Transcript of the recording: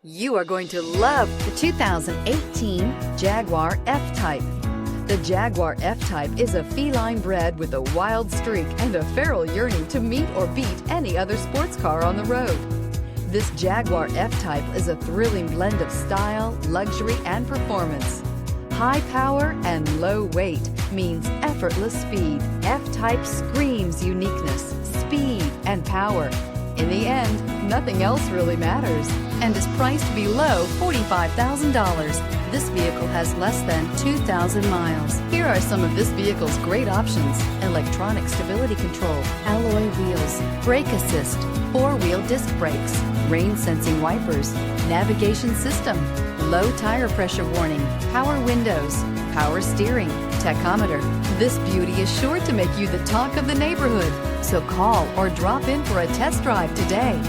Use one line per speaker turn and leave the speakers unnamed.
You are going to love the 2018 Jaguar F-Type. The Jaguar F-Type is a feline bred with a wild streak and a feral yearning to meet or beat any other sports car on the road. This Jaguar F-Type is a thrilling blend of style, luxury, and performance. High power and low weight means effortless speed. F-Type screams uniqueness, speed, and power. In the end, nothing else really matters, and is priced below $45,000. This vehicle has less than 2,000 miles. Here are some of this vehicle's great options: electronic stability control, alloy wheels, brake assist, four-wheel disc brakes, rain sensing wipers, navigation system, low tire pressure warning, power windows, power steering, tachometer. This beauty is sure to make you the talk of the neighborhood. So call or drop in for a test drive today.